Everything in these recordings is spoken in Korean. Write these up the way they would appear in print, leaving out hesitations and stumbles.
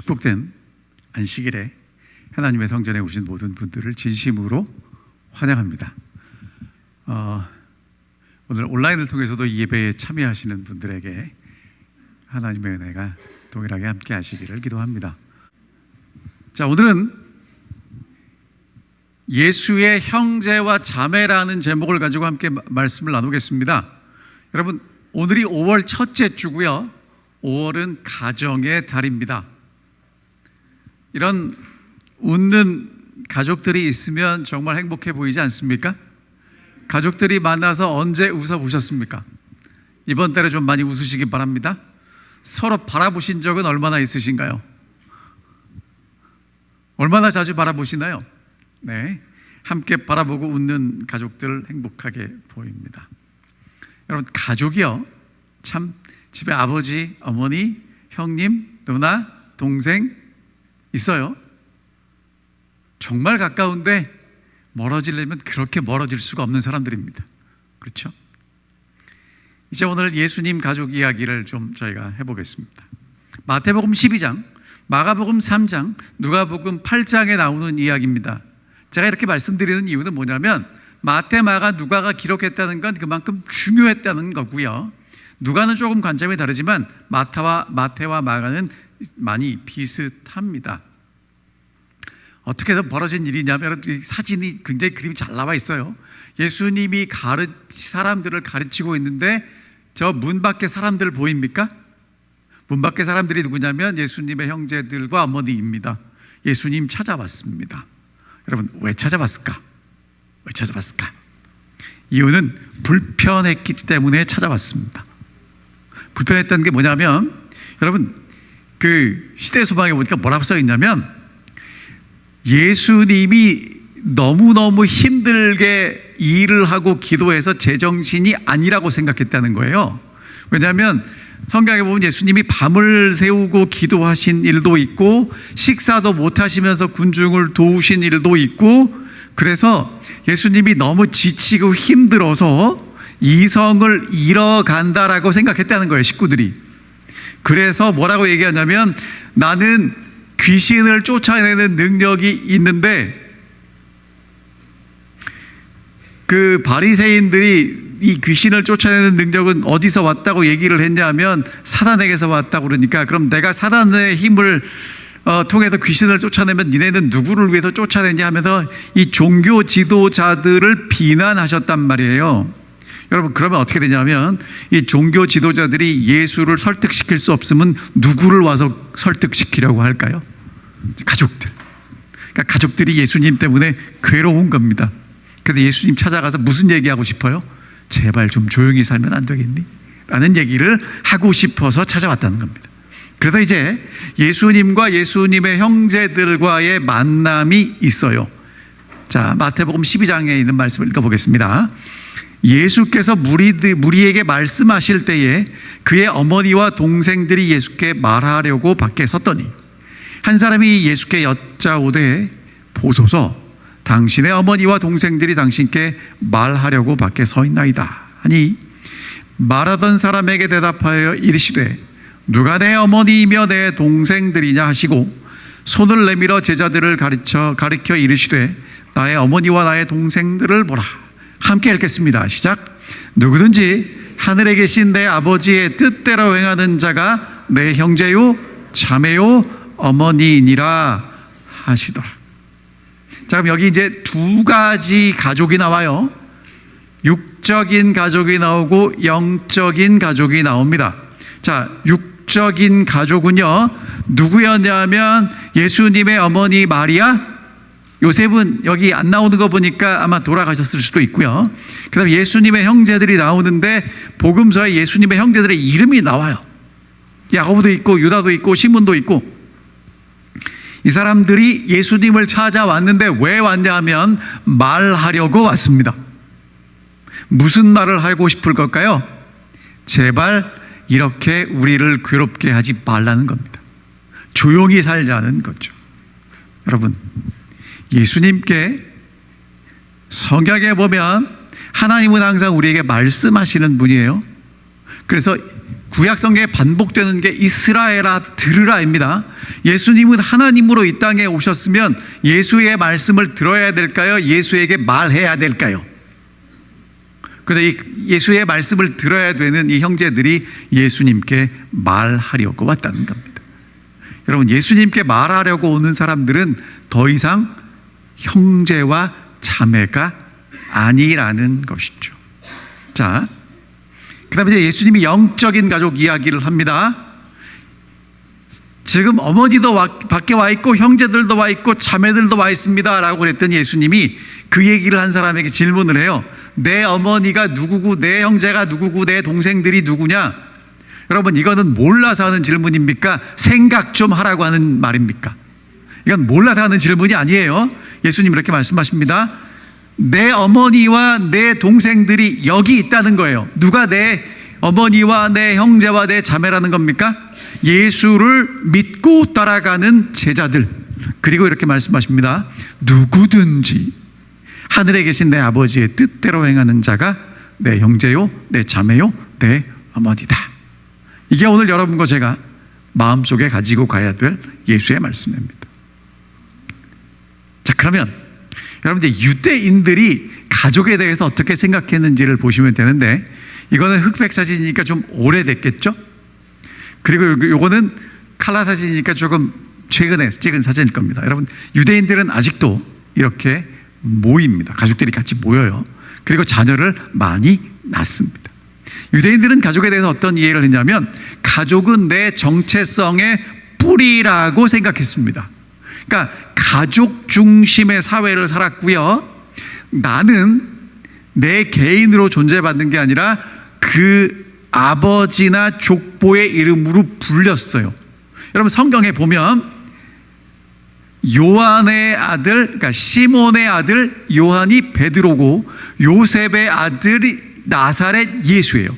축복된 안식일에 하나님의 성전에 오신 모든 분들을 진심으로 환영합니다. 오늘 온라인을 통해서도 이 예배에 참여하시는 분들에게 하나님의 은혜가 동일하게 함께 하시기를 기도합니다. 자, 오늘은 예수의 형제와 자매라는 제목을 가지고 함께 말씀을 나누겠습니다. 여러분, 오늘이 5월 첫째 주고요. 5월은 가정의 달입니다. 이런 웃는 가족들이 있으면 정말 행복해 보이지 않습니까? 가족들이 만나서 언제 웃어보셨습니까? 이번 달에 좀 많이 웃으시기 바랍니다. 서로 바라보신 적은 얼마나 있으신가요? 얼마나 자주 바라보시나요? 네, 함께 바라보고 웃는 가족들 행복하게 보입니다. 여러분, 가족이요, 참 집에 아버지, 어머니, 형님, 누나, 동생 있어요. 정말 가까운데 멀어지려면 그렇게 멀어질 수가 없는 사람들입니다. 그렇죠? 이제 오늘 예수님 가족 이야기를 좀 저희가 해보겠습니다. 마태복음 12장, 마가복음 3장, 누가복음 8장에 나오는 이야기입니다. 제가 이렇게 말씀드리는 이유는 뭐냐면 마태, 마가, 누가가 기록했다는 건 그만큼 중요했다는 거고요. 누가는 조금 관점이 다르지만 마태와 마가는 많이 비슷합니다. 어떻게 해서 벌어진 일이냐면 사진이 굉장히 그림이 잘 나와 있어요. 예수님이 사람들을 가르치고 있는데 저 문 밖에 사람들 보입니까? 문 밖에 사람들이 누구냐면 예수님의 형제들과 어머니입니다. 예수님 찾아왔습니다. 여러분, 왜 찾아왔을까? 왜 찾아왔을까? 이유는 불편했기 때문에 찾아왔습니다. 불편했다는 게 뭐냐면, 여러분, 그 시대소망에 보니까 뭐라고 써 있냐면 예수님이 너무너무 힘들게 일을 하고 기도해서 제정신이 아니라고 생각했다는 거예요. 왜냐하면 성경에 보면 예수님이 밤을 새우고 기도하신 일도 있고 식사도 못하시면서 군중을 도우신 일도 있고, 그래서 예수님이 너무 지치고 힘들어서 이성을 잃어간다라고 생각했다는 거예요, 식구들이. 그래서 뭐라고 얘기하냐면, 나는 귀신을 쫓아내는 능력이 있는데, 그 바리새인들이 이 귀신을 쫓아내는 능력은 어디서 왔다고 얘기를 했냐면 사단에게서 왔다고 그러니까, 그럼 내가 사단의 힘을 통해서 귀신을 쫓아내면 니네는 누구를 위해서 쫓아내냐 하면서 이 종교 지도자들을 비난하셨단 말이에요. 여러분, 그러면 어떻게 되냐면 이 종교 지도자들이 예수를 설득시킬 수 없으면 누구를 와서 설득시키려고 할까요? 가족들. 그러니까 가족들이 예수님 때문에 괴로운 겁니다. 그래서 예수님 찾아가서 무슨 얘기하고 싶어요? 제발 좀 조용히 살면 안 되겠니? 라는 얘기를 하고 싶어서 찾아왔다는 겁니다. 그래서 이제 예수님과 예수님의 형제들과의 만남이 있어요. 자, 마태복음 12장에 있는 말씀을 읽어보겠습니다. 예수께서 무리에게 말씀하실 때에 그의 어머니와 동생들이 예수께 말하려고 밖에 섰더니 한 사람이 예수께 여짜오되, 보소서, 당신의 어머니와 동생들이 당신께 말하려고 밖에 서 있나이다 하니, 말하던 사람에게 대답하여 이르시되, 누가 내 어머니이며 내 동생들이냐 하시고 손을 내밀어 제자들을 가리켜 이르시되, 나의 어머니와 나의 동생들을 보라. 함께 읽겠습니다. 시작. 누구든지 하늘에 계신 내 아버지의 뜻대로 행하는 자가 내 형제요 자매요 어머니이니라 하시더라. 자, 그럼 여기 이제 두 가지 가족이 나와요. 육적인 가족이 나오고 영적인 가족이 나옵니다. 자, 육적인 가족은요, 누구였냐면 예수님의 어머니 마리아, 요셉은 여기 안 나오는 거 보니까 아마 돌아가셨을 수도 있고요. 그 다음에 예수님의 형제들이 나오는데 복음서에 예수님의 형제들의 이름이 나와요. 야고보도 있고 유다도 있고 시몬도 있고. 이 사람들이 예수님을 찾아왔는데 왜 왔냐면 말하려고 왔습니다. 무슨 말을 하고 싶을 걸까요? 제발 이렇게 우리를 괴롭게 하지 말라는 겁니다. 조용히 살자는 거죠. 여러분, 예수님께 성경에 보면 하나님은 항상 우리에게 말씀하시는 분이에요. 그래서 구약 성경에 반복되는 게 이스라엘아 들으라입니다. 예수님은 하나님으로 이 땅에 오셨으면 예수의 말씀을 들어야 될까요? 예수에게 말해야 될까요? 근데 이 예수의 말씀을 들어야 되는 이 형제들이 예수님께 말하려고 왔다는 겁니다. 여러분, 예수님께 말하려고 오는 사람들은 더 이상 형제와 자매가 아니라는 것이죠. 자, 그 다음에 이제 예수님이 영적인 가족 이야기를 합니다. 지금 어머니도 밖에 와 있고 형제들도 와 있고 자매들도 와 있습니다 라고 그랬더니 예수님이 그 얘기를 한 사람에게 질문을 해요. 내 어머니가 누구고 내 형제가 누구고 내 동생들이 누구냐? 여러분, 이거는 몰라서 하는 질문입니까? 생각 좀 하라고 하는 말입니까? 이건 몰라서 하는 질문이 아니에요. 예수님 이렇게 말씀하십니다. 내 어머니와 내 동생들이 여기 있다는 거예요. 누가 내 어머니와 내 형제와 내 자매라는 겁니까? 예수를 믿고 따라가는 제자들. 그리고 이렇게 말씀하십니다. 누구든지 하늘에 계신 내 아버지의 뜻대로 행하는 자가 내 형제요, 내 자매요, 내 어머니다. 이게 오늘 여러분과 제가 마음속에 가지고 가야 될 예수의 말씀입니다. 자, 그러면 여러분들 유대인들이 가족에 대해서 어떻게 생각했는지를 보시면 되는데, 이거는 흑백 사진이니까 좀 오래됐겠죠? 그리고 요거는 칼라 사진이니까 조금 최근에 찍은 사진일 겁니다. 여러분, 유대인들은 아직도 이렇게 모입니다. 가족들이 같이 모여요. 그리고 자녀를 많이 낳습니다. 유대인들은 가족에 대해서 어떤 이해를 했냐면, 가족은 내 정체성의 뿌리라고 생각했습니다. 그러니까 가족 중심의 사회를 살았고요. 나는 내 개인으로 존재받는 게 아니라 그 아버지나 족보의 이름으로 불렸어요. 여러분, 성경에 보면 요한의 아들, 그러니까 시몬의 아들 요한이 베드로고, 요셉의 아들이 나사렛 예수예요.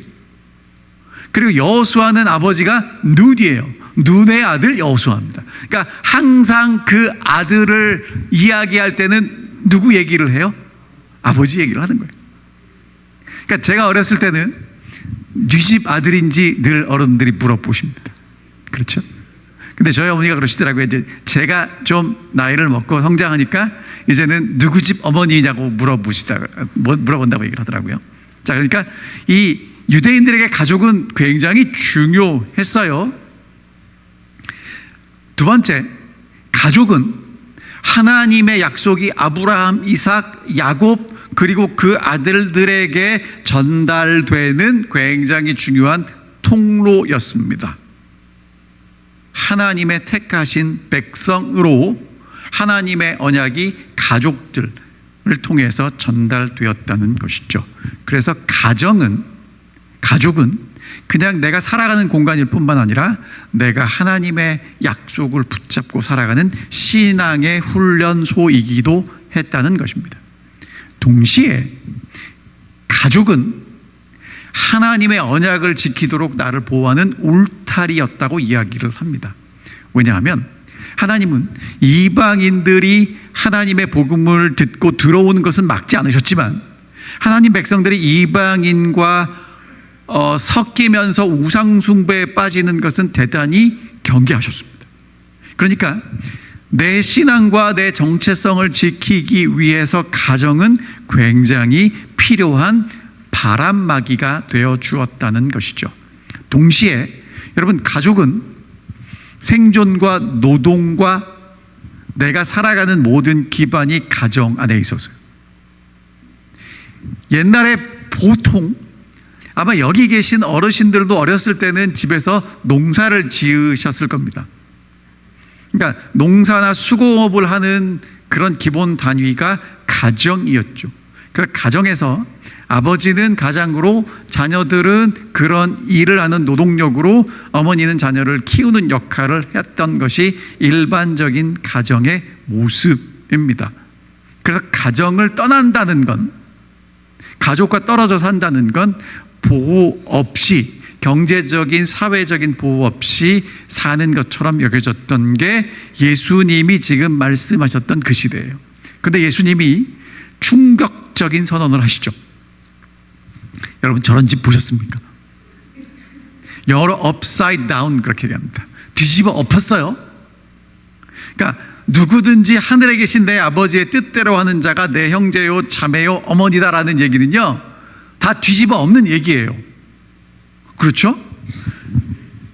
그리고 여호수아는 아버지가 눈이에요. 눈의 아들 여호수아입니다. 그러니까 항상 그 아들을 이야기할 때는 누구 얘기를 해요? 아버지 얘기를 하는 거예요. 그러니까 제가 어렸을 때는 네 집 아들인지 늘 어른들이 물어보십니다. 그렇죠? 근데 저희 어머니가 그러시더라고요. 이제 제가 좀 나이를 먹고 성장하니까 이제는 누구 집 어머니냐고 물어본다고 얘기를 하더라고요. 자, 그러니까 이 유대인들에게 가족은 굉장히 중요했어요. 두 번째, 가족은 하나님의 약속이 아브라함, 이삭, 야곱 그리고 그 아들들에게 전달되는 굉장히 중요한 통로였습니다. 하나님의 택하신 백성으로 하나님의 언약이 가족들을 통해서 전달되었다는 것이죠. 그래서 가족은 그냥 내가 살아가는 공간일 뿐만 아니라 내가 하나님의 약속을 붙잡고 살아가는 신앙의 훈련소이기도 했다는 것입니다. 동시에 가족은 하나님의 언약을 지키도록 나를 보호하는 울타리였다고 이야기를 합니다. 왜냐하면 하나님은 이방인들이 하나님의 복음을 듣고 들어오는 것은 막지 않으셨지만, 하나님 백성들이 이방인과 섞이면서 우상숭배에 빠지는 것은 대단히 경계하셨습니다. 그러니까 내 신앙과 내 정체성을 지키기 위해서 가정은 굉장히 필요한 바람막이가 되어 주었다는 것이죠. 동시에 여러분, 가족은 생존과 노동과 내가 살아가는 모든 기반이 가정 안에 있었어요. 옛날에 보통 아마 여기 계신 어르신들도 어렸을 때는 집에서 농사를 지으셨을 겁니다. 그러니까 농사나 수공업을 하는 그런 기본 단위가 가정이었죠. 그러니까 가정에서 아버지는 가장으로, 자녀들은 그런 일을 하는 노동력으로, 어머니는 자녀를 키우는 역할을 했던 것이 일반적인 가정의 모습입니다. 그래서 가정을 떠난다는 건, 가족과 떨어져 산다는 건 보호 없이, 경제적인 사회적인 보호 없이 사는 것처럼 여겨졌던 게 예수님이 지금 말씀하셨던 그 시대예요. 그런데 예수님이 충격적인 선언을 하시죠. 여러분, 저런 집 보셨습니까? 영어로 upside down 그렇게 얘기합니다. 뒤집어 엎었어요. 그러니까 누구든지 하늘에 계신 내 아버지의 뜻대로 하는 자가 내 형제요 자매요 어머니다라는 얘기는요 다 뒤집어 엎는 얘기예요. 그렇죠?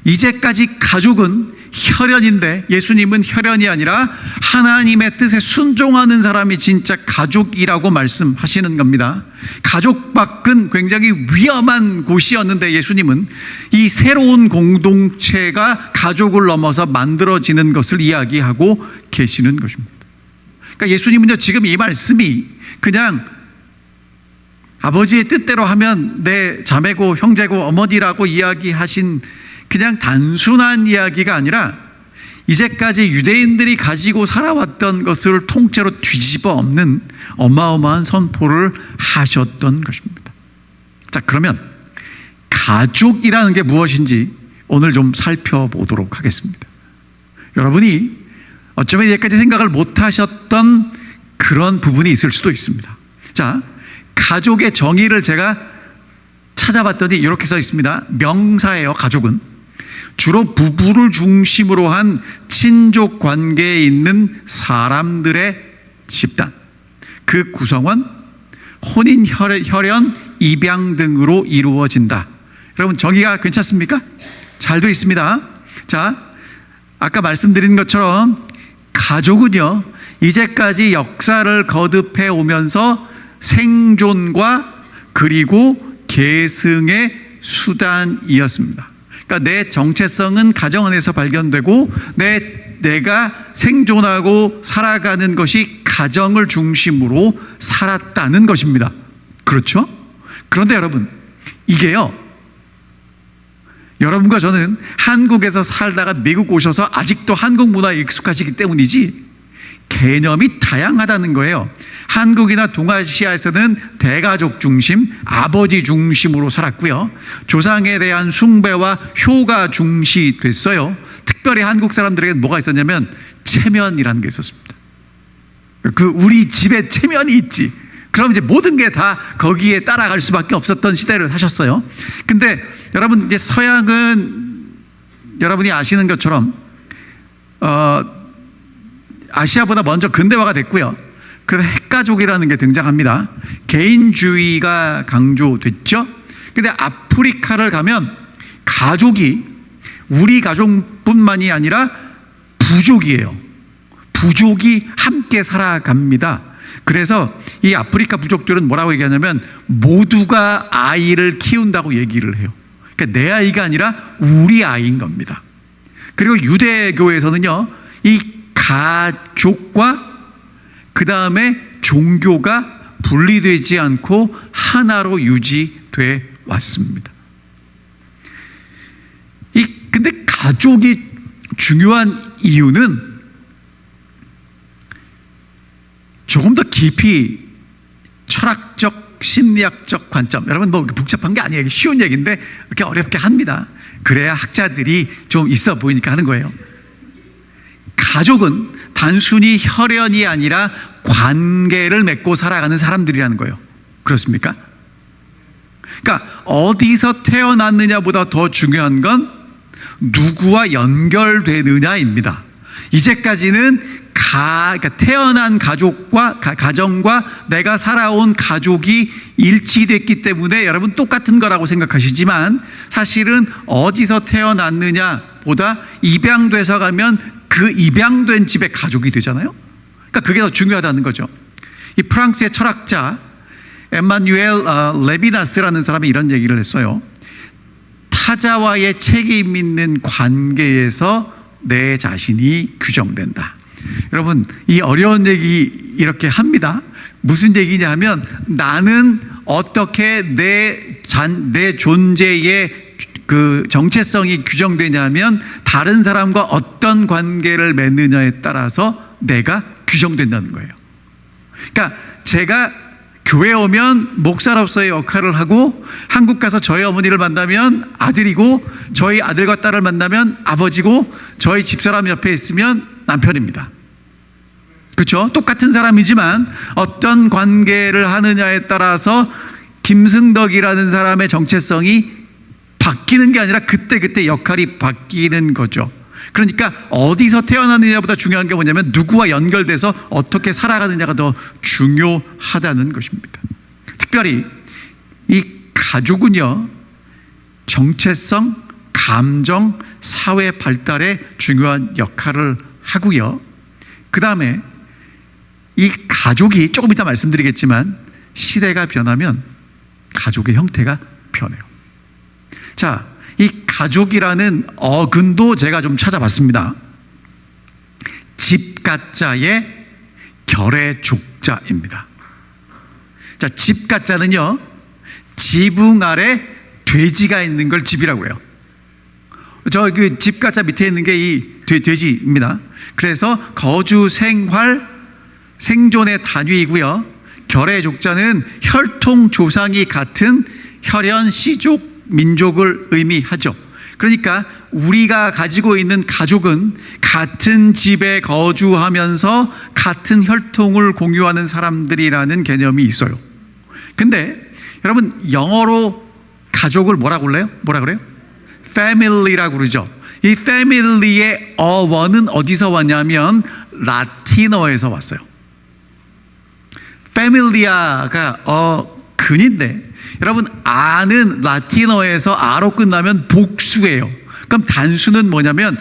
이제까지 가족은 혈연인데 예수님은 혈연이 아니라 하나님의 뜻에 순종하는 사람이 진짜 가족이라고 말씀하시는 겁니다. 가족 밖은 굉장히 위험한 곳이었는데 예수님은 이 새로운 공동체가 가족을 넘어서 만들어지는 것을 이야기하고 계시는 것입니다. 그러니까 예수님은요 지금 이 말씀이 그냥 아버지의 뜻대로 하면 내 자매고 형제고 어머니라고 이야기하신 그냥 단순한 이야기가 아니라 이제까지 유대인들이 가지고 살아왔던 것을 통째로 뒤집어 엎는 어마어마한 선포를 하셨던 것입니다. 자, 그러면 가족이라는 게 무엇인지 오늘 좀 살펴보도록 하겠습니다. 여러분이 어쩌면 이제까지 생각을 못 하셨던 그런 부분이 있을 수도 있습니다. 자, 가족의 정의를 제가 찾아봤더니 이렇게 써 있습니다. 명사예요. 가족은 주로 부부를 중심으로 한 친족 관계에 있는 사람들의 집단, 그 구성원, 혼인, 혈연, 입양 등으로 이루어진다. 여러분 정의가 괜찮습니까? 잘 되어 있습니다. 자, 아까 말씀드린 것처럼 가족은요 이제까지 역사를 거듭해 오면서 생존과 그리고 계승의 수단이었습니다. 그러니까 내 정체성은 가정 안에서 발견되고 내가 생존하고 살아가는 것이 가정을 중심으로 살았다는 것입니다. 그렇죠? 그런데 여러분 이게요 여러분과 저는 한국에서 살다가 미국 오셔서 아직도 한국 문화에 익숙하시기 때문이지 개념이 다양하다는 거예요. 한국이나 동아시아에서는 대가족 중심, 아버지 중심으로 살았고요. 조상에 대한 숭배와 효가 중시됐어요. 특별히 한국 사람들에게는 뭐가 있었냐면 체면이라는 게 있었습니다. 그 우리 집에 체면이 있지. 그럼 이제 모든 게 다 거기에 따라갈 수밖에 없었던 시대를 하셨어요. 근데 여러분 이제 서양은 여러분이 아시는 것처럼 아시아보다 먼저 근대화가 됐고요. 그래서 핵가족이라는 게 등장합니다. 개인주의가 강조됐죠. 근데 아프리카를 가면 가족이 우리 가족뿐만이 아니라 부족이에요. 부족이 함께 살아갑니다. 그래서 이 아프리카 부족들은 뭐라고 얘기하냐면 모두가 아이를 키운다고 얘기를 해요. 그러니까 내 아이가 아니라 우리 아이인 겁니다. 그리고 유대교에서는요 이 가족과 그 다음에 종교가 분리되지 않고 하나로 유지돼 왔습니다. 근데 가족이 중요한 이유는 조금 더 깊이 철학적, 심리학적 관점. 여러분 뭐 복잡한 게 아니에요. 쉬운 얘기인데 이렇게 어렵게 합니다. 그래야 학자들이 좀 있어 보이니까 하는 거예요. 가족은 단순히 혈연이 아니라 관계를 맺고 살아가는 사람들이라는 거예요. 그렇습니까? 그러니까 어디서 태어났느냐보다 더 중요한 건 누구와 연결되느냐입니다. 이제까지는 그러니까 태어난 가족과 가정과 내가 살아온 가족이 일치됐기 때문에 여러분 똑같은 거라고 생각하시지만 사실은 어디서 태어났느냐보다 입양돼서 가면 그 입양된 집의 가족이 되잖아요. 그러니까 그게 더 중요하다는 거죠. 이 프랑스의 철학자 에마뉴엘 레비나스라는 사람이 이런 얘기를 했어요. 타자와의 책임 있는 관계에서 내 자신이 규정된다. 여러분 이 어려운 얘기 이렇게 합니다. 무슨 얘기냐 하면 나는 어떻게 내 존재의 그 정체성이 규정되냐면 다른 사람과 어떤 관계를 맺느냐에 따라서 내가 규정된다는 거예요. 그러니까 제가 교회 오면 목사로서의 역할을 하고 한국 가서 저희 어머니를 만나면 아들이고 저희 아들과 딸을 만나면 아버지고 저희 집사람 옆에 있으면 남편입니다. 그렇죠? 똑같은 사람이지만 어떤 관계를 하느냐에 따라서 김승덕이라는 사람의 정체성이 바뀌는 게 아니라 그때그때 역할이 바뀌는 거죠. 그러니까 어디서 태어나느냐보다 중요한 게 뭐냐면 누구와 연결돼서 어떻게 살아가느냐가 더 중요하다는 것입니다. 특별히 이 가족은요, 정체성, 감정, 사회 발달에 중요한 역할을 하고요. 그 다음에 이 가족이 조금 이따 말씀드리겠지만 시대가 변하면 가족의 형태가 변해요. 자, 이 가족이라는 어근도 제가 좀 찾아봤습니다. 집가자의 결의족자입니다. 자, 집가자는요, 지붕 아래 돼지가 있는 걸 집이라고 해요. 저 그 집가자 밑에 있는 게 이 돼지입니다. 그래서 거주, 생활, 생존의 단위이고요. 결의족자는 혈통 조상이 같은 혈연, 씨족, 민족을 의미하죠. 그러니까 우리가 가지고 있는 가족은 같은 집에 거주하면서 같은 혈통을 공유하는 사람들이라는 개념이 있어요. 근데 여러분, 영어로 가족을 뭐라고 그래요? 뭐라 그래요? family라고 그러죠. 이 family의 어원은 어디서 왔냐면 라틴어에서 왔어요. familia가 근인데, 여러분, 아는 라틴어에서 아로 끝나면 복수예요. 그럼 단수는 뭐냐면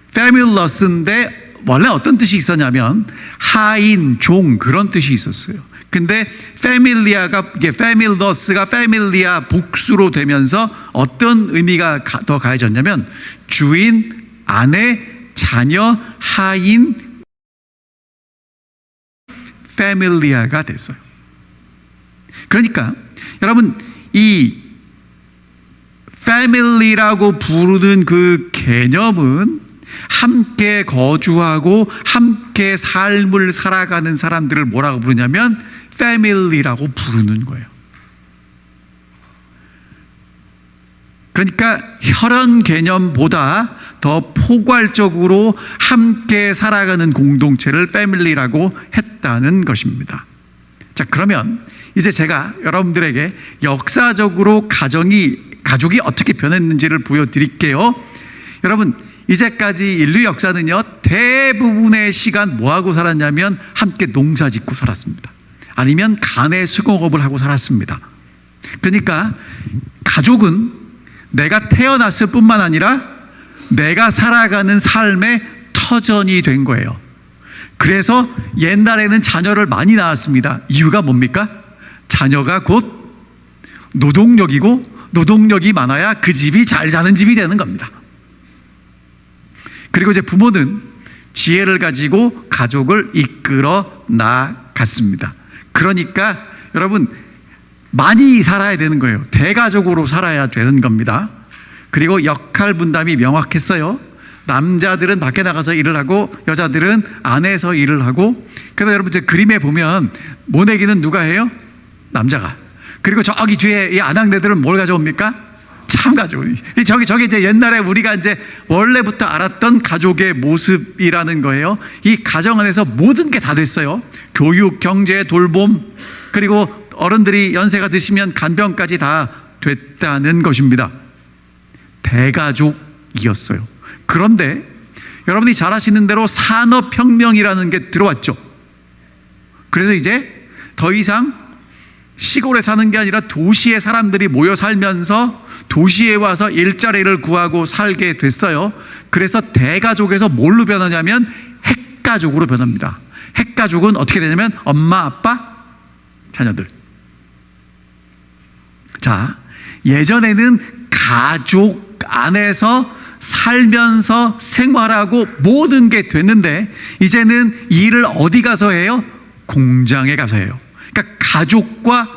famulous인데 원래 어떤 뜻이 있었냐면 하인, 종, 그런 뜻이 있었어요. 근데 famulous가 familia 복수로 되면서 어떤 의미가 더 가해졌냐면 주인, 아내, 자녀, 하인, familia가 됐어요. 그러니까 여러분, 이 family라고 부르는 그 개념은 함께 거주하고 함께 삶을 살아가는 사람들을 뭐라고 부르냐면 family라고 부르는 거예요. 그러니까 혈연 개념보다 더 포괄적으로 함께 살아가는 공동체를 family라고 했다는 것입니다. 자, 그러면 이제 제가 여러분들에게 역사적으로 가족이 어떻게 변했는지를 보여드릴게요. 여러분, 이제까지 인류 역사는요, 대부분의 시간 뭐하고 살았냐면 함께 농사 짓고 살았습니다. 아니면 간의 수공업을 하고 살았습니다. 그러니까 가족은 내가 태어났을 뿐만 아니라 내가 살아가는 삶의 터전이 된 거예요. 그래서 옛날에는 자녀를 많이 낳았습니다. 이유가 뭡니까? 자녀가 곧 노동력이고, 노동력이 많아야 그 집이 잘 사는 집이 되는 겁니다. 그리고 이제 부모는 지혜를 가지고 가족을 이끌어 나갔습니다. 그러니까 여러분, 많이 살아야 되는 거예요. 대가족으로 살아야 되는 겁니다. 그리고 역할 분담이 명확했어요. 남자들은 밖에 나가서 일을 하고 여자들은 안에서 일을 하고. 그래서 여러분, 제 그림에 보면 모내기는 누가 해요? 남자가. 그리고 저기 뒤에 이 아낙네들은 뭘 가져옵니까? 참 가져오. 저기 이제 옛날에 우리가 이제 원래부터 알았던 가족의 모습이라는 거예요. 이 가정 안에서 모든 게 다 됐어요. 교육, 경제, 돌봄, 그리고 어른들이 연세가 드시면 간병까지 다 됐다는 것입니다. 대가족이었어요. 그런데 여러분이 잘 아시는 대로 산업혁명이라는 게 들어왔죠. 그래서 이제 더 이상 시골에 사는 게 아니라 도시에 사람들이 모여 살면서 도시에 와서 일자리를 구하고 살게 됐어요. 그래서 대가족에서 뭘로 변하냐면 핵가족으로 변합니다. 핵가족은 어떻게 되냐면 엄마, 아빠, 자녀들. 자, 예전에는 가족 안에서 살면서 생활하고 모든 게 됐는데 이제는 일을 어디 가서 해요? 공장에 가서 해요. 그러니까 가족과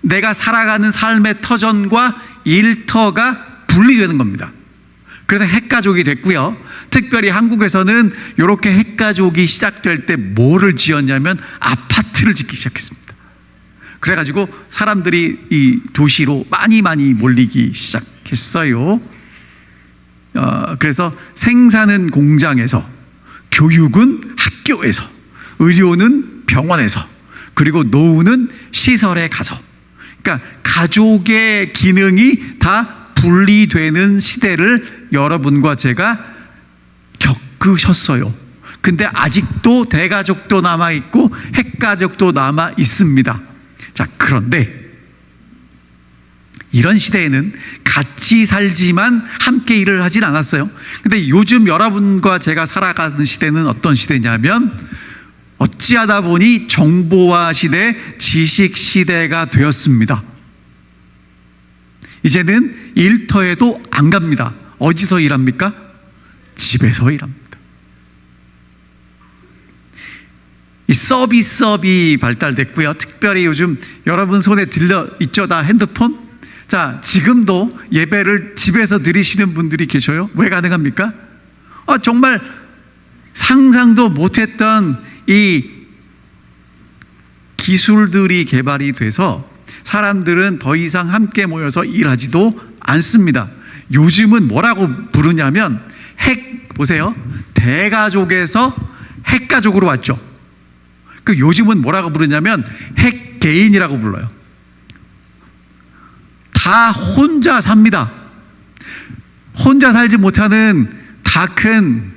내가 살아가는 삶의 터전과 일터가 분리되는 겁니다. 그래서 핵가족이 됐고요. 특별히 한국에서는 이렇게 핵가족이 시작될 때 뭐를 지었냐면 아파트를 짓기 시작했습니다. 그래가지고 사람들이 이 도시로 많이 몰리기 시작했어요. 그래서 생산은 공장에서, 교육은 학교에서, 의료는 병원에서, 그리고 노후는 시설에 가서. 그러니까 가족의 기능이 다 분리되는 시대를 여러분과 제가 겪으셨어요. 근데 아직도 대가족도 남아있고 핵가족도 남아있습니다. 자, 그런데 이런 시대에는 같이 살지만 함께 일을 하진 않았어요. 근데 요즘 여러분과 제가 살아가는 시대는 어떤 시대냐면 어찌하다 보니 정보화 시대, 지식 시대가 되었습니다. 이제는 일터에도 안 갑니다. 어디서 일합니까? 집에서 일합니다. 이 서비스업이 발달됐고요. 특별히 요즘 여러분 손에 들려 있죠, 다 핸드폰? 자, 지금도 예배를 집에서 드리시는 분들이 계셔요. 왜 가능합니까? 정말 상상도 못했던 이 기술들이 개발이 돼서 사람들은 더 이상 함께 모여서 일하지도 않습니다. 요즘은 뭐라고 부르냐면 보세요. 대가족에서 핵가족으로 왔죠. 요즘은 뭐라고 부르냐면 핵개인이라고 불러요. 다 혼자 삽니다. 혼자 살지 못하는 다 큰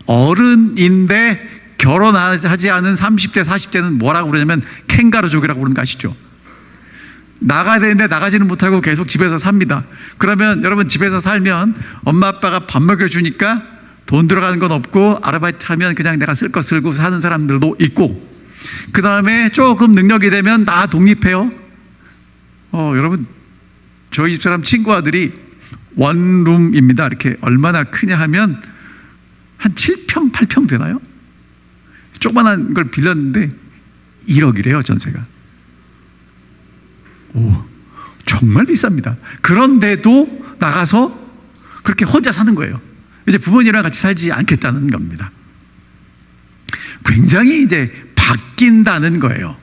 어른인데 결혼하지 않은 30대, 40대는 뭐라고 그러냐면 캥가루족이라고 그러는 거 아시죠? 나가야 되는데 나가지는 못하고 계속 집에서 삽니다. 그러면 여러분 집에서 살면 엄마 아빠가 밥 먹여주니까 돈 들어가는 건 없고 아르바이트 하면 그냥 내가 쓸 거 쓰고 사는 사람들도 있고, 그 다음에 조금 능력이 되면 나 독립해요. 여러분 저희 집사람 친구 아들이 원룸입니다. 이렇게 얼마나 크냐 하면 한 7평, 8평 되나요? 조그만한 걸 빌렸는데 1억이래요, 전세가. 정말 비쌉니다. 그런데도 나가서 그렇게 혼자 사는 거예요. 이제 부모님이랑 같이 살지 않겠다는 겁니다. 굉장히 이제 바뀐다는 거예요.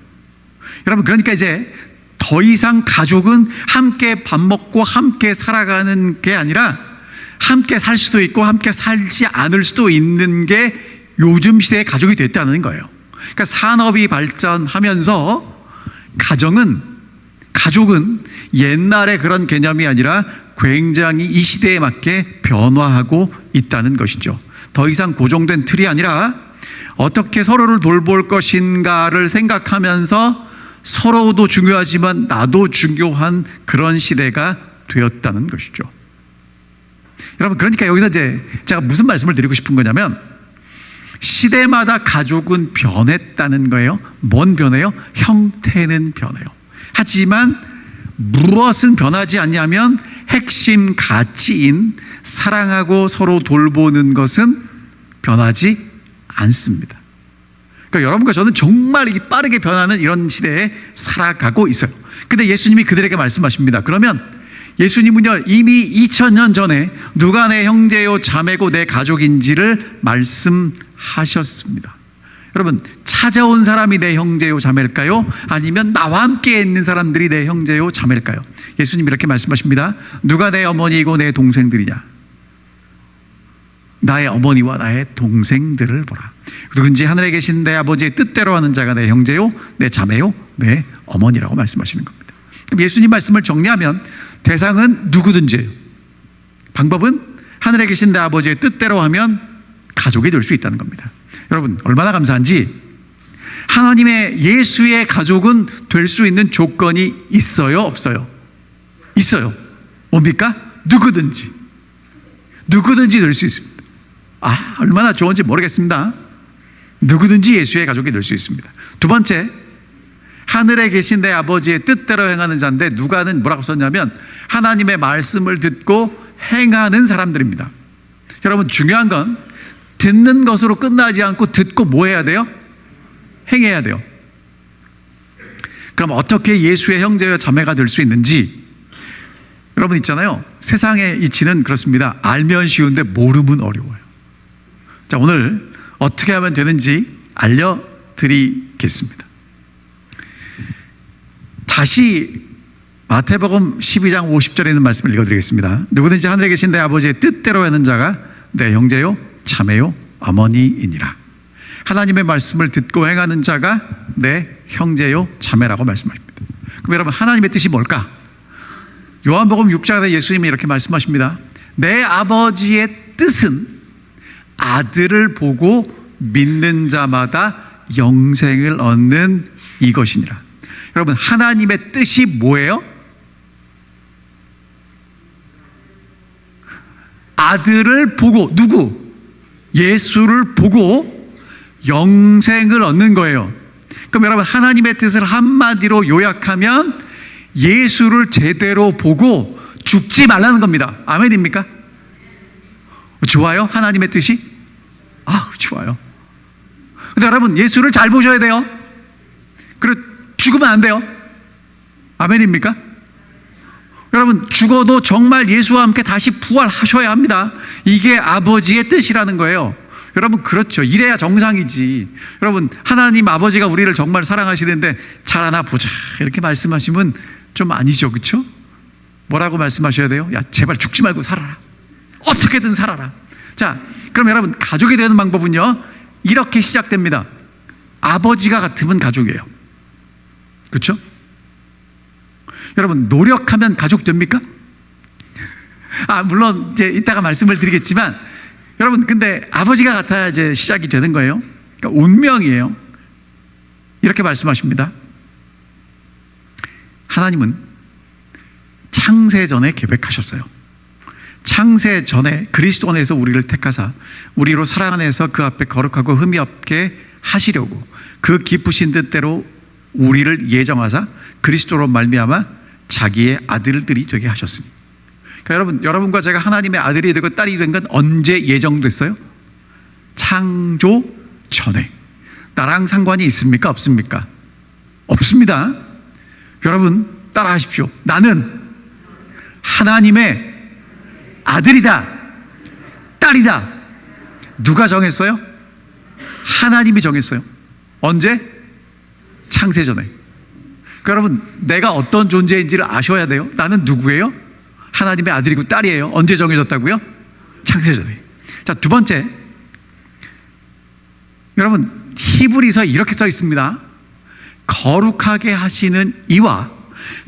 여러분, 그러니까 이제 더 이상 가족은 함께 밥 먹고 함께 살아가는 게 아니라 함께 살 수도 있고 함께 살지 않을 수도 있는 게 요즘 시대의 가족이 됐다는 거예요. 그러니까 산업이 발전하면서 가족은 옛날의 그런 개념이 아니라 굉장히 이 시대에 맞게 변화하고 있다는 것이죠. 더 이상 고정된 틀이 아니라 어떻게 서로를 돌볼 것인가를 생각하면서 서로도 중요하지만 나도 중요한 그런 시대가 되었다는 것이죠. 여러분, 그러니까 여기서 이제 제가 무슨 말씀을 드리고 싶은 거냐면 시대마다 가족은 변했다는 거예요. 뭔 변해요? 형태는 변해요. 하지만 무엇은 변하지 않냐면 핵심 가치인 사랑하고 서로 돌보는 것은 변하지 않습니다. 그러니까 여러분과 저는 정말 빠르게 변하는 이런 시대에 살아가고 있어요. 근데 예수님이 그들에게 말씀하십니다. 그러면 예수님은요, 이미 2000년 전에 누가 내 형제요 자매고 내 가족인지를 말씀하셨습니다. 여러분, 찾아온 사람이 내 형제요 자매일까요? 아니면 나와 함께 있는 사람들이 내 형제요 자매일까요? 예수님이 이렇게 말씀하십니다. 누가 내 어머니이고 내 동생들이냐? 나의 어머니와 나의 동생들을 보라. 누군지 하늘에 계신 내 아버지의 뜻대로 하는 자가 내 형제요 내 자매요 내 어머니라고 말씀하시는 겁니다. 그럼 예수님 말씀을 정리하면 대상은 누구든지, 방법은 하늘에 계신 내 아버지의 뜻대로 하면 가족이 될 수 있다는 겁니다. 여러분, 얼마나 감사한지, 하나님의 예수의 가족은 될 수 있는 조건이 있어요, 없어요? 있어요. 뭡니까? 누구든지 될 수 있습니다. 얼마나 좋은지 모르겠습니다. 누구든지 예수의 가족이 될 수 있습니다. 두 번째, 하늘에 계신 내 아버지의 뜻대로 행하는 자인데, 누가는 뭐라고 썼냐면 하나님의 말씀을 듣고 행하는 사람들입니다. 여러분, 중요한 건 듣는 것으로 끝나지 않고 듣고 뭐 해야 돼요? 행해야 돼요. 그럼 어떻게 예수의 형제와 자매가 될 수 있는지, 여러분 있잖아요, 세상의 이치는 그렇습니다. 알면 쉬운데 모르면 어려워요. 자, 오늘 어떻게 하면 되는지 알려드리겠습니다. 다시 마태복음 12장 50절에 있는 말씀을 읽어드리겠습니다. 누구든지 하늘에 계신 내 아버지의 뜻대로 하는 자가 내 형제요 자매요 어머니이니라. 하나님의 말씀을 듣고 행하는 자가 내 형제요 자매라고 말씀하십니다. 그럼 여러분, 하나님의 뜻이 뭘까? 요한복음 6장에서 예수님이 이렇게 말씀하십니다. 내 아버지의 뜻은 아들을 보고 믿는 자마다 영생을 얻는 이것이니라. 여러분, 하나님의 뜻이 뭐예요? 아들을 보고, 누구? 예수를 보고 영생을 얻는 거예요. 그럼 여러분, 하나님의 뜻을 한마디로 요약하면 예수를 제대로 보고 죽지 말라는 겁니다. 아멘입니까? 좋아요? 하나님의 뜻이? 좋아요. 근데 여러분, 예수를 잘 보셔야 돼요. 그리고 죽으면 안 돼요. 아멘입니까? 여러분, 죽어도 정말 예수와 함께 다시 부활하셔야 합니다. 이게 아버지의 뜻이라는 거예요. 여러분, 그렇죠. 이래야 정상이지. 여러분, 하나님 아버지가 우리를 정말 사랑하시는데 자라나 보자 이렇게 말씀하시면 좀 아니죠. 그렇죠? 뭐라고 말씀하셔야 돼요? 야, 제발 죽지 말고 살아라. 어떻게든 살아라. 자, 그럼 여러분, 가족이 되는 방법은요, 이렇게 시작됩니다. 아버지가 같으면 가족이에요. 그렇죠? 여러분, 노력하면 가족 됩니까? 물론 이제 이따가 말씀을 드리겠지만, 여러분, 근데 아버지가 같아야 이제 시작이 되는 거예요. 그러니까 운명이에요. 이렇게 말씀하십니다. 하나님은 창세 전에 계획하셨어요. 창세 전에 그리스도 안에서 우리를 택하사 우리로 사랑 안에서 그 앞에 거룩하고 흠이 없게 하시려고 그 기쁘신 뜻대로 우리를 예정하사 그리스도로 말미암아 자기의 아들들이 되게 하셨으니. 그러니까 여러분과 제가 하나님의 아들이 되고 딸이 된 건 언제 예정됐어요? 창조 전에. 나랑 상관이 있습니까? 없습니까? 없습니다. 여러분, 따라하십시오. 나는 하나님의 아들이다, 딸이다. 누가 정했어요? 하나님이 정했어요. 언제? 창세 전에. 그러니까 여러분, 내가 어떤 존재인지를 아셔야 돼요. 나는 누구예요? 하나님의 아들이고 딸이에요. 언제 정해졌다고요? 창세 전에. 자, 두 번째, 여러분, 히브리서에 이렇게 써 있습니다. 거룩하게 하시는 이와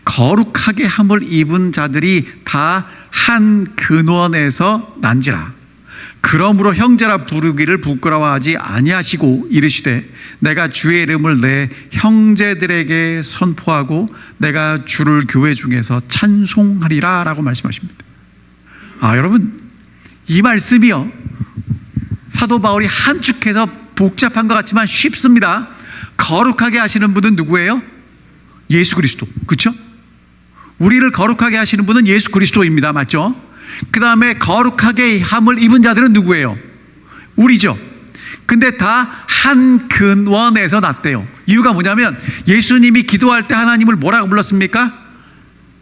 거룩하게 함을 입은 자들이 다 한 근원에서 난지라. 그러므로 형제라 부르기를 부끄러워하지 아니하시고 이르시되 내가 주의 이름을 내 형제들에게 선포하고 내가 주를 교회 중에서 찬송하리라 라고 말씀하십니다. 여러분, 이 말씀이요, 사도 바울이 함축해서 복잡한 것 같지만 쉽습니다. 거룩하게 하시는 분은 누구예요? 예수 그리스도. 그렇죠? 우리를 거룩하게 하시는 분은 예수 그리스도입니다. 맞죠? 그 다음에 거룩하게 함을 입은 자들은 누구예요? 우리죠. 근데 다 한 근원에서 났대요. 이유가 뭐냐면 예수님이 기도할 때 하나님을 뭐라고 불렀습니까?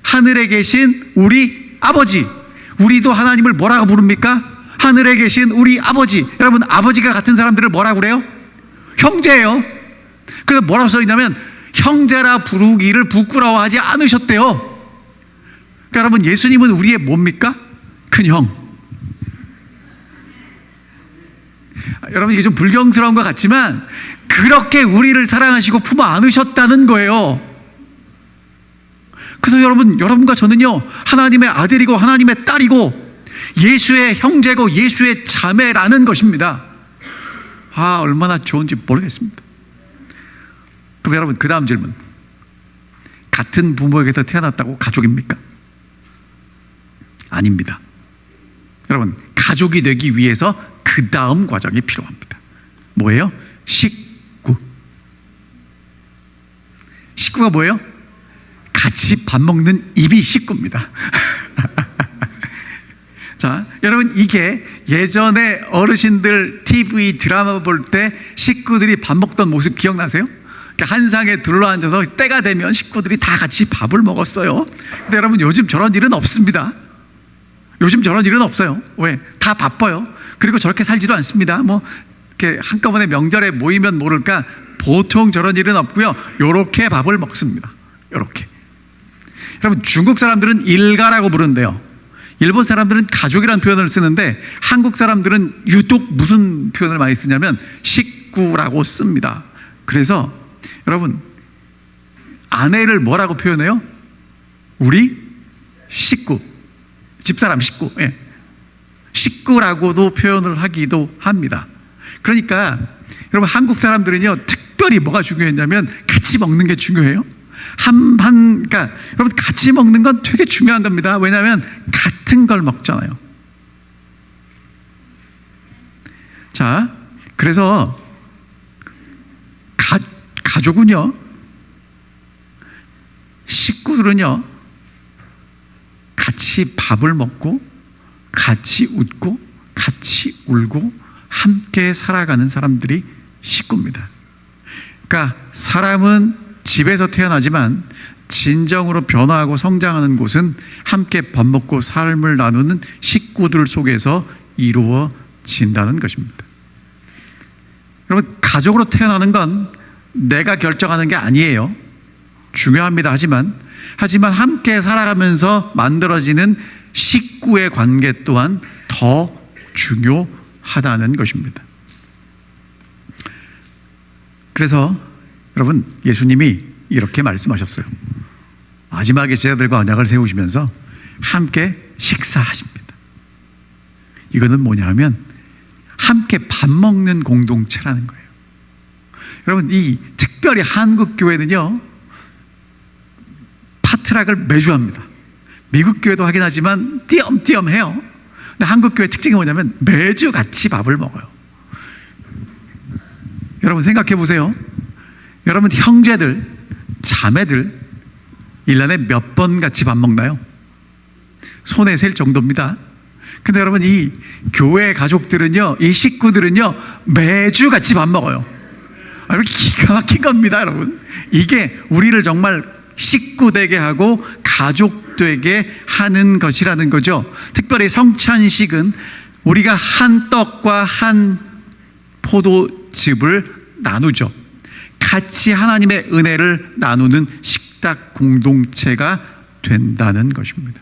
하늘에 계신 우리 아버지. 우리도 하나님을 뭐라고 부릅니까? 하늘에 계신 우리 아버지. 여러분, 아버지가 같은 사람들을 뭐라고 그래요? 형제예요. 그래서 뭐라고 써있냐면 형제라 부르기를 부끄러워하지 않으셨대요. 그러니까 여러분, 예수님은 우리의 뭡니까? 큰형. 여러분, 이게 좀 불경스러운 것 같지만 그렇게 우리를 사랑하시고 품어 안으셨다는 거예요. 그래서 여러분과 저는요, 하나님의 아들이고 하나님의 딸이고 예수의 형제고 예수의 자매라는 것입니다. 얼마나 좋은지 모르겠습니다. 그럼 여러분, 그 다음 질문. 같은 부모에게서 태어났다고 가족입니까? 아닙니다. 여러분, 가족이 되기 위해서 그 다음 과정이 필요합니다. 뭐예요? 식구. 식구가 뭐예요? 같이 밥 먹는 입이 식구입니다. 자, 여러분, 이게 예전에 어르신들 TV 드라마 볼 때 식구들이 밥 먹던 모습 기억나세요? 한 상에 둘러앉아서 때가 되면 식구들이 다 같이 밥을 먹었어요. 근데 여러분, 요즘 저런 일은 없습니다. 요즘 저런 일은 없어요. 왜? 다 바빠요. 그리고 저렇게 살지도 않습니다. 이렇게 한꺼번에 명절에 모이면 모를까 보통 저런 일은 없고요. 요렇게 밥을 먹습니다. 요렇게. 여러분, 중국 사람들은 일가라고 부르는데요. 일본 사람들은 가족이라는 표현을 쓰는데 한국 사람들은 유독 무슨 표현을 많이 쓰냐면 식구라고 씁니다. 그래서 여러분, 아내를 뭐라고 표현해요? 우리 식구, 집사람 식구, 예. 식구라고도 표현을 하기도 합니다. 그러니까 여러분, 한국 사람들은요, 특별히 뭐가 중요했냐면 같이 먹는 게 중요해요. 그러니까 여러분, 같이 먹는 건 되게 중요한 겁니다. 왜냐하면 같은 걸 먹잖아요. 자, 그래서 가족은요, 식구들은요, 같이 밥을 먹고 같이 웃고 같이 울고 함께 살아가는 사람들이 식구입니다. 그러니까 사람은 집에서 태어나지만 진정으로 변화하고 성장하는 곳은 함께 밥 먹고 삶을 나누는 식구들 속에서 이루어진다는 것입니다. 여러분, 가족으로 태어나는 건 내가 결정하는 게 아니에요. 중요합니다. 하지만 함께 살아가면서 만들어지는 식구의 관계 또한 더 중요하다는 것입니다. 그래서 여러분, 예수님이 이렇게 말씀하셨어요. 마지막에 제자들과 언약을 세우시면서 함께 식사하십니다. 이거는 뭐냐면 함께 밥 먹는 공동체라는 거예요. 여러분, 이 특별히 한국 교회는요, 파트락을 매주 합니다. 미국 교회도 하긴 하지만 띄엄띄엄 해요. 근데 한국 교회 특징이 뭐냐면 매주 같이 밥을 먹어요. 여러분, 생각해 보세요. 여러분, 형제들, 자매들 1년에 몇 번 같이 밥 먹나요? 손에 셀 정도입니다. 근데 여러분, 이 교회 가족들은요, 이 식구들은요, 매주 같이 밥 먹어요. 여러분, 기가 막힌 겁니다. 여러분, 이게 우리를 정말 식구 되게 하고 가족 되게 하는 것이라는 거죠. 특별히 성찬식은 우리가 한 떡과 한 포도즙을 나누죠. 같이 하나님의 은혜를 나누는 식탁 공동체가 된다는 것입니다.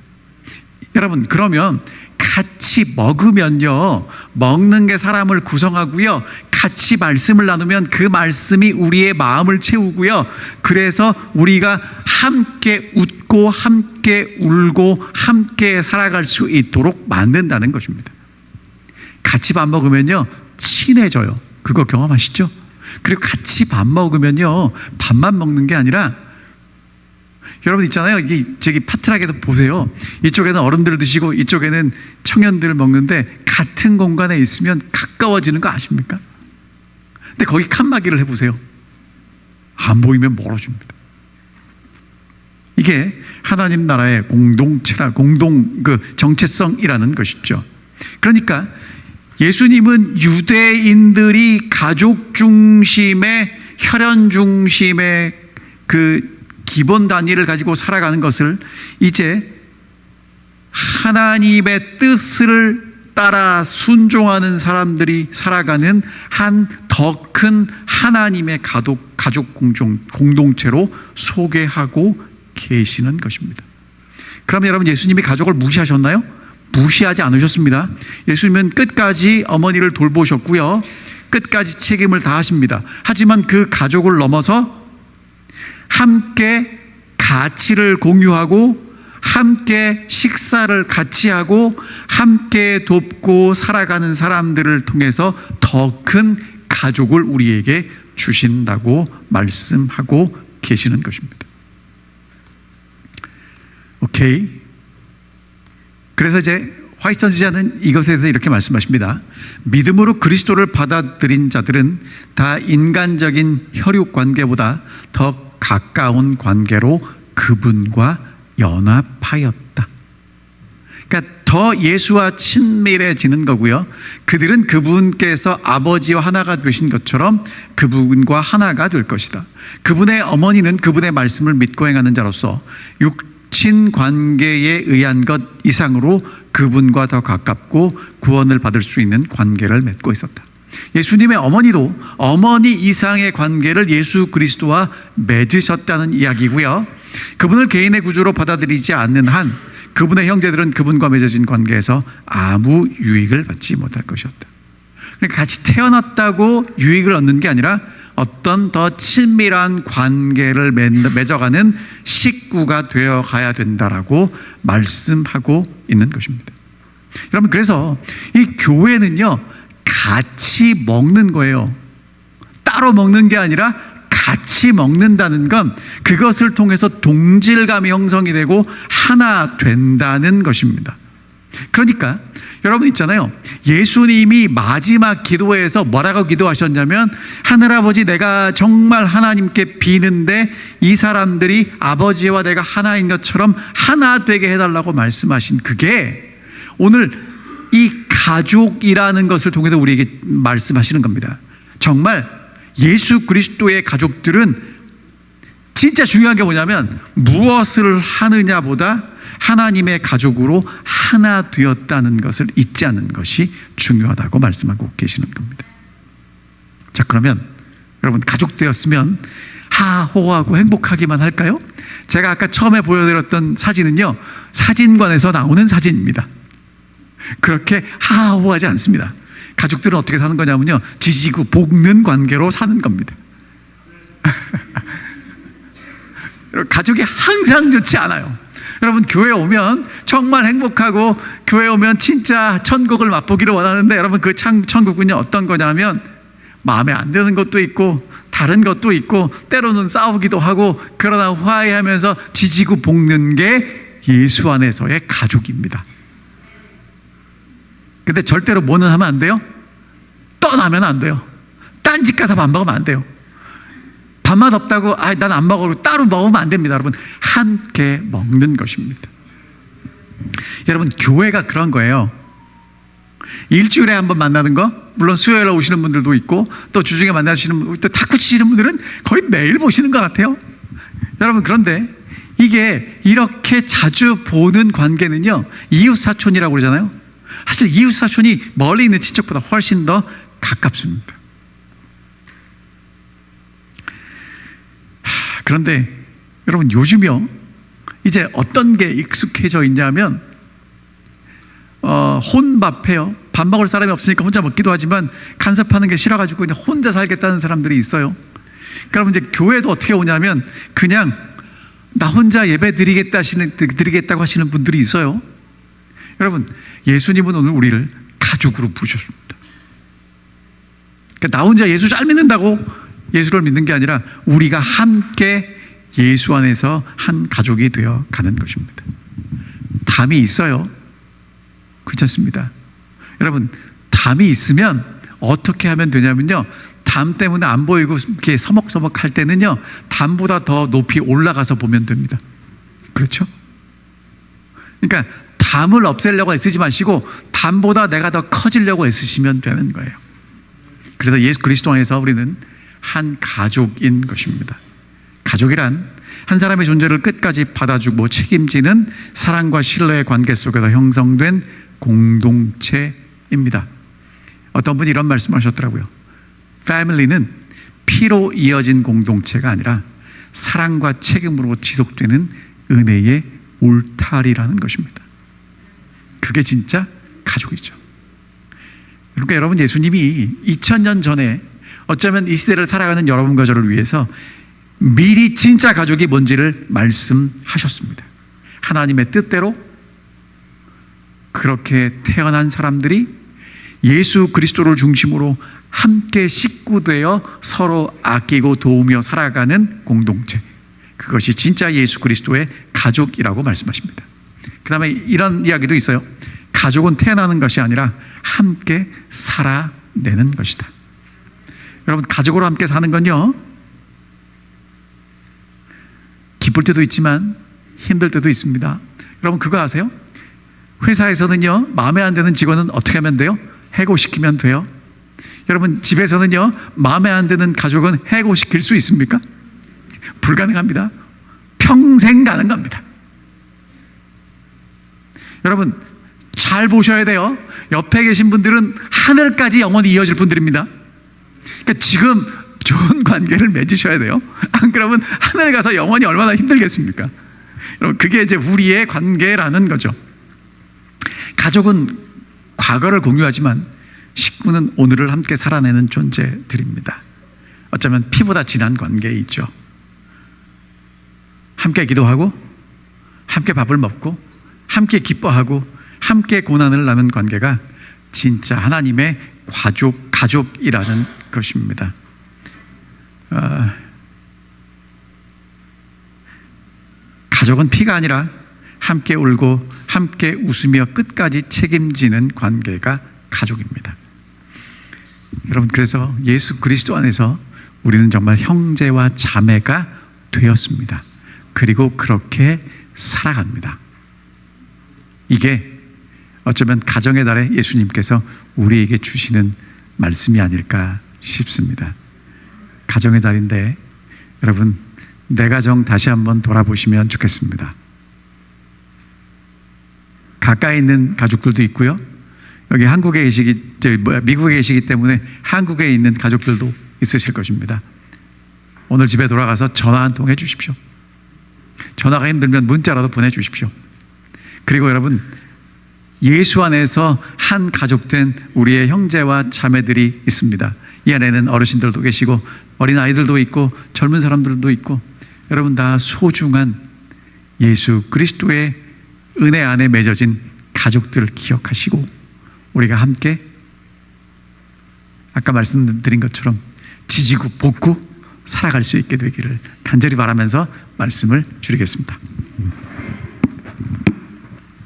여러분, 그러면 같이 먹으면요, 먹는 게 사람을 구성하고요, 같이 말씀을 나누면 그 말씀이 우리의 마음을 채우고요, 그래서 우리가 함께 웃고 함께 울고 함께 살아갈 수 있도록 만든다는 것입니다. 같이 밥 먹으면요, 친해져요. 그거 경험하시죠? 그리고 같이 밥 먹으면요, 밥만 먹는 게 아니라, 여러분 있잖아요, 이게 저기 파트락에도 보세요. 이쪽에는 어른들 드시고 이쪽에는 청년들 먹는데 같은 공간에 있으면 가까워지는 거 아십니까? 근데 거기 칸막이를 해보세요. 안 보이면 멀어집니다. 이게 하나님 나라의 공동체라, 정체성이라는 것이죠. 그러니까 예수님은 유대인들이 가족 중심의, 혈연 중심의 그 기본 단위를 가지고 살아가는 것을 이제 하나님의 뜻을 따라 순종하는 사람들이 살아가는 한 더 큰 하나님의 가족 공동체로 소개하고 계시는 것입니다. 그럼 여러분, 예수님이 가족을 무시하셨나요? 무시하지 않으셨습니다. 예수님은 끝까지 어머니를 돌보셨고요, 끝까지 책임을 다하십니다. 하지만 그 가족을 넘어서 함께 가치를 공유하고 함께 식사를 같이 하고 함께 돕고 살아가는 사람들을 통해서 더 큰 가족을 우리에게 주신다고 말씀하고 계시는 것입니다. 오케이. 그래서 이제 화이트 선지자는 이것에 대해서 이렇게 말씀하십니다. 믿음으로 그리스도를 받아들인 자들은 다 인간적인 혈육 관계보다 더 가까운 관계로 그분과 연합하였다. 그러니까 더 예수와 친밀해지는 거고요, 그들은 그분께서 아버지와 하나가 되신 것처럼 그분과 하나가 될 것이다. 그분의 어머니는 그분의 말씀을 믿고 행하는 자로서 육친 관계에 의한 것 이상으로 그분과 더 가깝고 구원을 받을 수 있는 관계를 맺고 있었다. 예수님의 어머니도 어머니 이상의 관계를 예수 그리스도와 맺으셨다는 이야기고요, 그분을 개인의 구주로 받아들이지 않는 한 그분의 형제들은 그분과 맺어진 관계에서 아무 유익을 받지 못할 것이었다. 그러니까 같이 태어났다고 유익을 얻는 게 아니라 어떤 더 친밀한 관계를 맺어가는 식구가 되어 가야 된다라고 말씀하고 있는 것입니다. 여러분, 그래서 이 교회는요, 같이 먹는 거예요. 따로 먹는 게 아니라 같이 먹는다는 건 그것을 통해서 동질감이 형성이 되고 하나 된다는 것입니다. 그러니까 여러분 있잖아요, 예수님이 마지막 기도에서 뭐라고 기도하셨냐면, 하늘아버지, 내가 정말 하나님께 비는데 이 사람들이 아버지와 내가 하나인 것처럼 하나 되게 해달라고 말씀하신 그게 오늘 이 가족이라는 것을 통해서 우리에게 말씀하시는 겁니다. 정말 예수 그리스도의 가족들은 진짜 중요한 게 뭐냐면, 무엇을 하느냐보다 하나님의 가족으로 하나 되었다는 것을 잊지 않는 것이 중요하다고 말씀하고 계시는 겁니다. 자, 그러면 여러분, 가족 되었으면 하호하고 행복하기만 할까요? 제가 아까 처음에 보여드렸던 사진은요, 사진관에서 나오는 사진입니다. 그렇게 하호하지 않습니다. 가족들은 어떻게 사는 거냐면요, 지지고 볶는 관계로 사는 겁니다. 가족이 항상 좋지 않아요. 여러분, 교회 오면 정말 행복하고, 교회 오면 진짜 천국을 맛보기를 원하는데, 여러분, 그 천국은요 어떤 거냐면, 마음에 안 드는 것도 있고 다른 것도 있고 때로는 싸우기도 하고, 그러나 화해하면서 지지고 볶는 게 예수 안에서의 가족입니다. 근데 절대로 뭐는 하면 안 돼요? 떠나면 안 돼요. 딴 집 가서 밥 먹으면 안 돼요. 밥맛 없다고 난 안 먹어 따로 먹으면 안 됩니다. 여러분, 함께 먹는 것입니다. 여러분, 교회가 그런 거예요. 일주일에 한 번 만나는 거, 물론 수요일에 오시는 분들도 있고, 또 주중에 만나시는 분, 또 탁구 치시는 분들은 거의 매일 보시는 것 같아요. 여러분, 그런데 이게 이렇게 자주 보는 관계는요, 이웃사촌이라고 그러잖아요. 사실 이웃사촌이 멀리 있는 친척보다 훨씬 더 가깝습니다. 그런데 여러분, 요즘요 이제 어떤 게 익숙해져 있냐면, 혼밥해요. 밥 먹을 사람이 없으니까 혼자 먹기도 하지만 간섭하는 게 싫어가지고 그냥 혼자 살겠다는 사람들이 있어요. 그러면 이제 교회도 어떻게 오냐면, 그냥 나 혼자 예배 드리겠다고 하시는 분들이 있어요. 여러분, 예수님은 오늘 우리를 가족으로 부르셨습니다. 그러니까 나 혼자 예수 잘 믿는다고 예수를 믿는 게 아니라 우리가 함께 예수 안에서 한 가족이 되어 가는 것입니다. 담이 있어요. 괜찮습니다. 여러분, 담이 있으면 어떻게 하면 되냐면요, 담 때문에 안 보이고 이렇게 서먹서먹 할 때는요, 담보다 더 높이 올라가서 보면 됩니다. 그렇죠? 그러니까 담을 없애려고 애쓰지 마시고 담보다 내가 더 커지려고 애쓰시면 되는 거예요. 그래서 예수 그리스도 안에서 우리는 한 가족인 것입니다. 가족이란 한 사람의 존재를 끝까지 받아주고 책임지는 사랑과 신뢰의 관계 속에서 형성된 공동체입니다. 어떤 분이 이런 말씀하셨더라고요. 패밀리는 피로 이어진 공동체가 아니라 사랑과 책임으로 지속되는 은혜의 울타리라는 것입니다. 그게 진짜 가족이죠. 그러니까 여러분, 예수님이 2000년 전에 어쩌면 이 시대를 살아가는 여러분과 저를 위해서 미리 진짜 가족이 뭔지를 말씀하셨습니다. 하나님의 뜻대로 그렇게 태어난 사람들이 예수 그리스도를 중심으로 함께 식구되어 서로 아끼고 도우며 살아가는 공동체, 그것이 진짜 예수 그리스도의 가족이라고 말씀하십니다. 그 다음에 이런 이야기도 있어요. 가족은 태어나는 것이 아니라 함께 살아내는 것이다. 여러분, 가족으로 함께 사는 건요, 기쁠 때도 있지만 힘들 때도 있습니다. 여러분, 그거 아세요? 회사에서는요, 마음에 안 드는 직원은 어떻게 하면 돼요? 해고시키면 돼요. 여러분, 집에서는요, 마음에 안 드는 가족은 해고시킬 수 있습니까? 불가능합니다. 평생 가는 겁니다. 여러분, 잘 보셔야 돼요. 옆에 계신 분들은 하늘까지 영원히 이어질 분들입니다. 그러니까 지금 좋은 관계를 맺으셔야 돼요. 안 그러면 하늘 가서 영원히 얼마나 힘들겠습니까? 여러분, 그게 이제 우리의 관계라는 거죠. 가족은 과거를 공유하지만 식구는 오늘을 함께 살아내는 존재들입니다. 어쩌면 피보다 진한 관계에 있죠. 함께 기도하고 함께 밥을 먹고 함께 기뻐하고 함께 고난을 나눈 관계가 진짜 하나님의 가족이라는 것입니다. 가족은 피가 아니라 함께 울고 함께 웃으며 끝까지 책임지는 관계가 가족입니다. 여러분, 그래서 예수 그리스도 안에서 우리는 정말 형제와 자매가 되었습니다. 그리고 그렇게 살아갑니다. 이게 어쩌면 가정의 달에 예수님께서 우리에게 주시는 말씀이 아닐까 싶습니다. 가정의 달인데 여러분, 내 가정 다시 한번 돌아보시면 좋겠습니다. 가까이 있는 가족들도 있고요. 여기 미국에 계시기 때문에 한국에 있는 가족들도 있으실 것입니다. 오늘 집에 돌아가서 전화 한 통 해주십시오. 전화가 힘들면 문자라도 보내주십시오. 그리고 여러분, 예수 안에서 한 가족된 우리의 형제와 자매들이 있습니다. 이 안에는 어르신들도 계시고 어린아이들도 있고 젊은 사람들도 있고, 여러분 다 소중한 예수 그리스도의 은혜 안에 맺어진 가족들을 기억하시고 우리가 함께 아까 말씀드린 것처럼 지지고 볶고 살아갈 수 있게 되기를 간절히 바라면서 말씀을 줄이겠습니다.